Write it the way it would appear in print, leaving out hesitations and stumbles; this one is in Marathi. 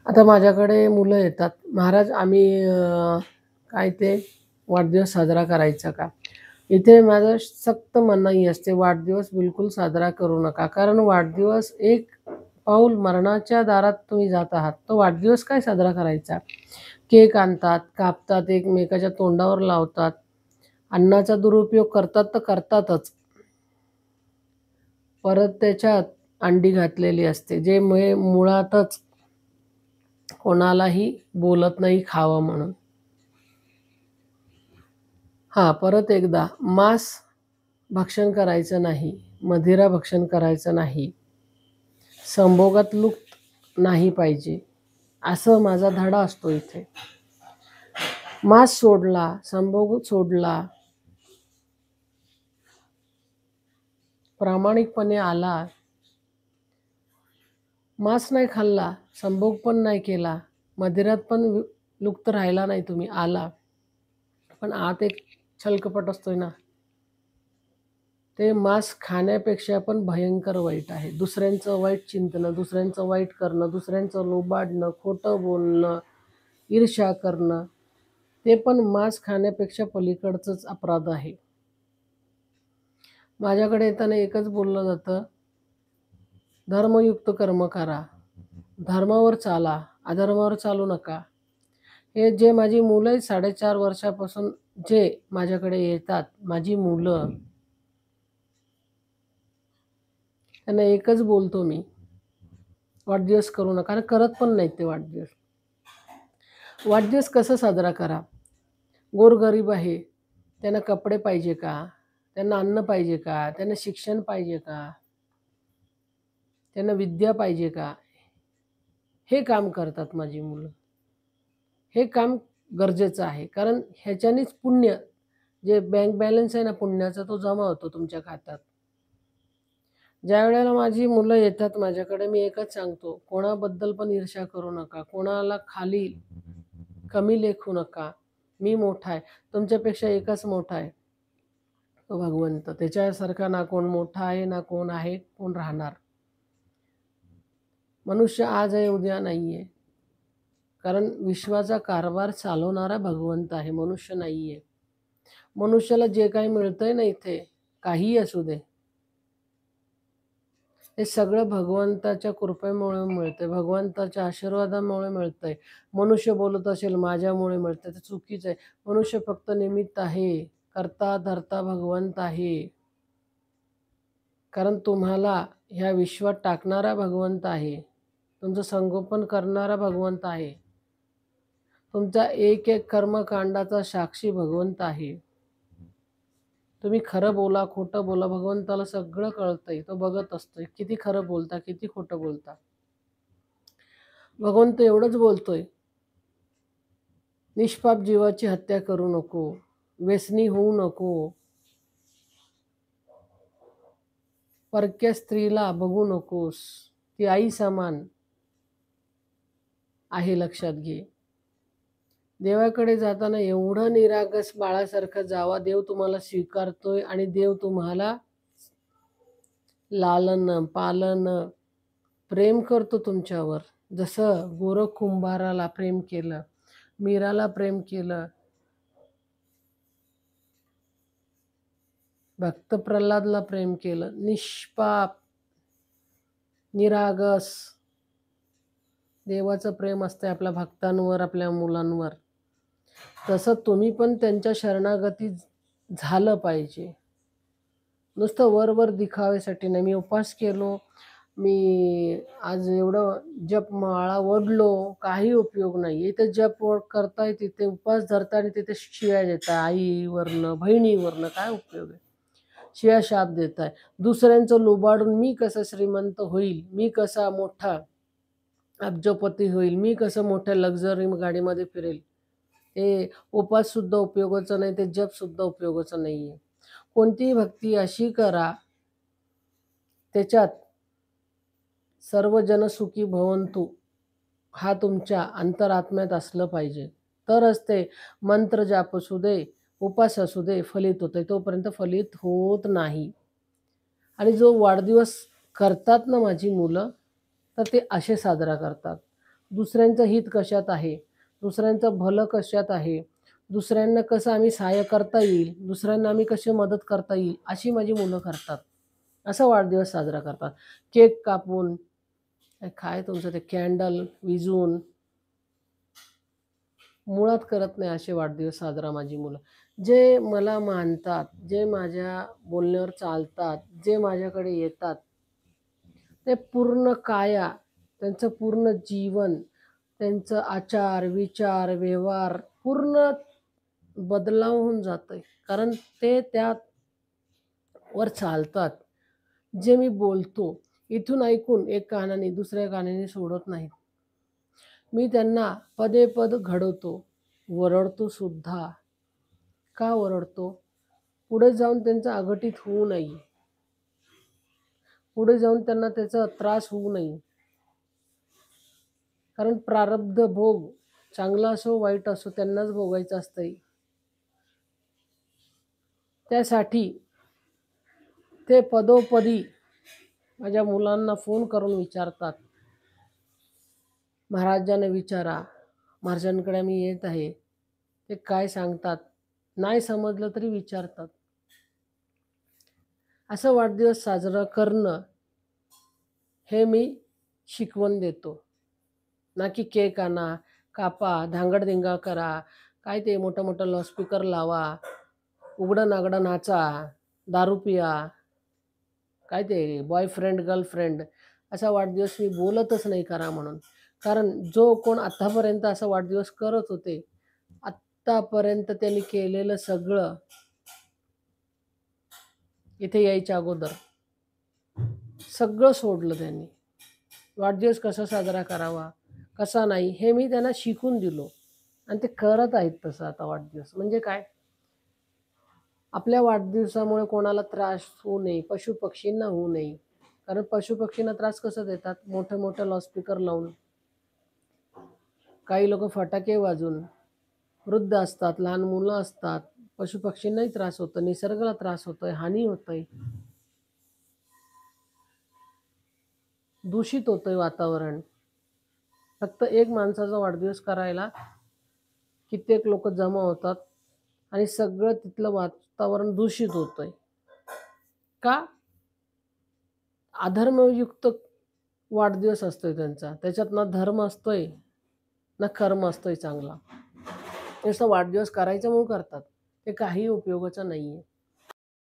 आता माझ्याकडे मुलं येतात, "महाराज आम्ही काय ते वाढदिवस साजरा करायचा का?" इथे माझं सक्त मनाई असते, वाढदिवस बिलकुल साजरा करू नका. कारण वाढदिवस एक पाऊल मरणाच्या दारात तुम्ही जात आहात. तो वाढदिवस काय साजरा करायचा? केक आणतात, कापतात, एकमेकाच्या तोंडावर लावतात. अन्नाचा दुरुपयोग करतात तर करतातच. परत त्याच्यात अंडी घातलेली असते, जे मुळातच कोणालाही बोलत नाही खावं म्हणून. हां, परत एकदा मांस भक्षण करायचं नाही, मदिरा भक्षण करायचं नाही, संभोगात लुप्त नाही पाहिजे, असं माझा धडा असतो इथे. मांस सोडला, संभोग सोडला, प्रामाणिकपणे आला, मांस नाही खाल्ला, संभोग पण नाही केला, मदिरात पण लुप्त राहिला नाही तुम्ही, आला. पण आत एक छलकपट असतोय ना, ते मांस खाण्यापेक्षा पण भयंकर वाईट आहे. दुसऱ्यांचं वाईट चिंतणं, दुसऱ्यांचं वाईट करणं, दुसऱ्यांचं लुबाडणं, खोटं बोलणं, ईर्ष्या करणं, ते पण मांस खाण्यापेक्षा पलीकडचंच अपराध आहे. माझ्याकडे येताना एकच बोललं जातं, धर्मयुक्त कर्म करा, धर्मावर चाला, अधर्मावर चालू नका. हे जे माझी मुलं आहेत 4.5 वर्षापासून जे माझ्याकडे येतात, माझी मुलं, त्यांना एकच बोलतो मी, वाढदिवस करू नका. आणि करत पण नाहीत ते वाढदिवस. वाढदिवस कसं साजरा करा? गोरगरीब आहे, त्यांना कपडे पाहिजे का? त्यांना अन्न पाहिजे का? त्यांना शिक्षण पाहिजे का? त्यांना विद्या पाहिजे का? हे काम करतात माझी मुलं. हे काम गरजेचं आहे, कारण ह्याच्यानेच पुण्य, जे बँक बॅलन्स आहे ना पुण्याचा, तो जमा होतो तुमच्या खात्यात. ज्यावेळेला माझी मुलं येतात माझ्याकडे, मी एकच सांगतो, कोणाबद्दल पण ईर्ष्या करू नका, कोणाला खाली कमी लेखू नका. मी मोठा आहे, तुमच्यापेक्षा एकच मोठा आहे, तो भगवंत. त्याच्यासारखा ना कोण मोठा आहे, ना कोण आहे, कोण राहणार. मनुष्य आज आहे, उद्या नाही आहे. कारण विश्वाचा कारभार चालवणारा भगवंत आहे, मनुष्य नाही आहे. मनुष्याला जे काही मिळतंय ना इथे, काहीही असू दे, हे सगळं भगवंताच्या कृपेमुळे मिळतंय, भगवंताच्या आशीर्वादामुळे मिळतंय. मनुष्य बोलत असेल माझ्यामुळे मिळतंय, तर चुकीचं आहे. मनुष्य फक्त निमित्त आहे, करता धरता भगवंत आहे. कारण तुम्हाला ह्या विश्वात टाकणारा भगवंत आहे, तुमचं संगोपन करणारा भगवंत आहे, तुमचा एक एक कर्मकांडाचा साक्षी भगवंत आहे. तुम्ही खरं बोला, खोटं बोला, भगवंताला सगळं कळतंय, तो बघत असतोय किती खरं बोलता, किती खोटं बोलता. भगवंत एवढंच बोलतोय, निष्पाप जीवाची हत्या करू नको, व्यसनी होऊ नको, परक्या स्त्रीला बघू नकोस, ती आई समान आहे, लक्षात घे. देवाकडे जाताना एवढं निरागस बाळासारखं जावा, देव तुम्हाला स्वीकारतोय आणि देव तुम्हाला लालन पालन प्रेम करतो तुमच्यावर. जसं गोरख कुंभाराला प्रेम केलं, मीराला प्रेम केलं, भक्त प्रल्हादला प्रेम केलं. निष्पाप निरागस देवाचं प्रेम असतं आपल्या भक्तांवर, आपल्या मुलांवर. तसं तुम्ही पण त्यांच्या शरणागती झालं पाहिजे. नुसतं वर दिखाव्यासाठी नाही. मी उपवास केलो, मी आज एवढं जप माळा ओढलो, काही उपयोग नाही. इथे जप करताय, तिथे उपवास धरताय आणि तिथे शिव्या देताय आईवरनं, बहिणीवरनं, काय उपयोग आहे? शिव्या शाप देताय. दुसऱ्यांचं लुबाडून मी कसं श्रीमंत होईल, मी कसा मोठा अब्जपती होईल, मी कसं मोठ्या लक्झरी गाडीमध्ये फिरेल, ते उपवाससुद्धा उपयोगाचं नाही, ते जपसुद्धा उपयोगाचं नाही आहे. कोणतीही भक्ती अशी करा, त्याच्यात सर्व जन सुखी भवंतु हा तुमच्या अंतरात्म्यात असलं पाहिजे, तरच ते मंत्र जाप असू दे, उपास असू दे, फलित होतं. तोपर्यंत फलित होत नाही. आणि जो वाढदिवस करतात ना माझी मुलं, तर ते असे साजरा करतात. दुसऱ्यांचं हित कशात आहे, दुसऱ्यांचं भलं कशात आहे, दुसऱ्यांना कसं आम्ही सहाय्य करता येईल, दुसऱ्यांना आम्ही कशी मदत करता येईल, अशी माझी मुलं करतात. असा वाढदिवस साजरा करतात. केक कापून, काय तुमचं ते कॅन्डल विझून, मुळात करत नाही असे वाढदिवस साजरा माझी मुलं. जे मला मानतात, जे माझ्या बोलण्यावर चालतात, जे माझ्याकडे येतात, ते पूर्ण काया, त्यांचं पूर्ण जीवन, त्यांचं आचार, विचार, व्यवहार पूर्ण बदलावून जातंय. कारण ते त्यावर चालतात. जे मी बोलतो, इथून ऐकून एक कानाने दुसऱ्या कानाने सोडत नाहीत. मी त्यांना पदेपद घडवतो, ओरडतो सुद्धा. का ओरडतो? पुढे जाऊन त्यांचं अघटित होऊ नये, पुढे जाऊन त्यांना त्याचा त्रास होऊ नये. कारण प्रारब्ध भोग चांगला असो वाईट असो त्यांनाच भोगायचं असतंय. त्यासाठी ते पदोपदी माझ्या मुलांना फोन करून विचारतात, महाराजांना विचारा, महाराजांकडे मी येत आहे. ते काय सांगतात, नाही समजलं तरी विचारतात. असं वाढदिवस साजरा करणं हे मी शिकवण देतो. ना की केक आणा, कापा, धांगडधिंगा करा, काय ते मोठं मोठं लाऊडस्पीकर लावा, उघडं नागडं नाचा, दारू पिया, काय ते बॉयफ्रेंड गर्लफ्रेंड, असा वाढदिवस मी बोलतच नाही करा म्हणून. कारण जो कोण आत्तापर्यंत असा वाढदिवस करत होते, आत्तापर्यंत त्यांनी केलेलं सगळं इथे यायच्या अगोदर सगळं सोडलं त्यांनी. वाढदिवस कसा साजरा करावा, कसा नाही, हे मी त्यांना शिकून दिलो आणि ते करत आहेत तसं आता वाढदिवस. म्हणजे काय, आपल्या वाढदिवसामुळे कोणाला त्रास होऊ नये, पशुपक्षींना होऊ नये. कारण पशुपक्षींना त्रास कसं देतात, मोठं मोठं लाऊडस्पीकर लावून, काही लोक फटाके वाजून, वृद्ध असतात, लहान मुलं असतात. पशुपक्षींनाही त्रास होतो, निसर्गाला त्रास होतोय, हानी होतोय, दूषित होतंय वातावरण. फक्त एक माणसाचा वाढदिवस करायला कित्येक लोक जमा होतात आणि सगळं तिथलं वातावरण दूषित होतंय. का? अधर्मयुक्त वाढदिवस असतोय त्यांचा. त्याच्यात ना धर्म असतोय ना कर्म असतोय चांगला. नुसतं वाढदिवस करायचं म्हणून करतात, ते काही उपयोगाचं नाही आहे.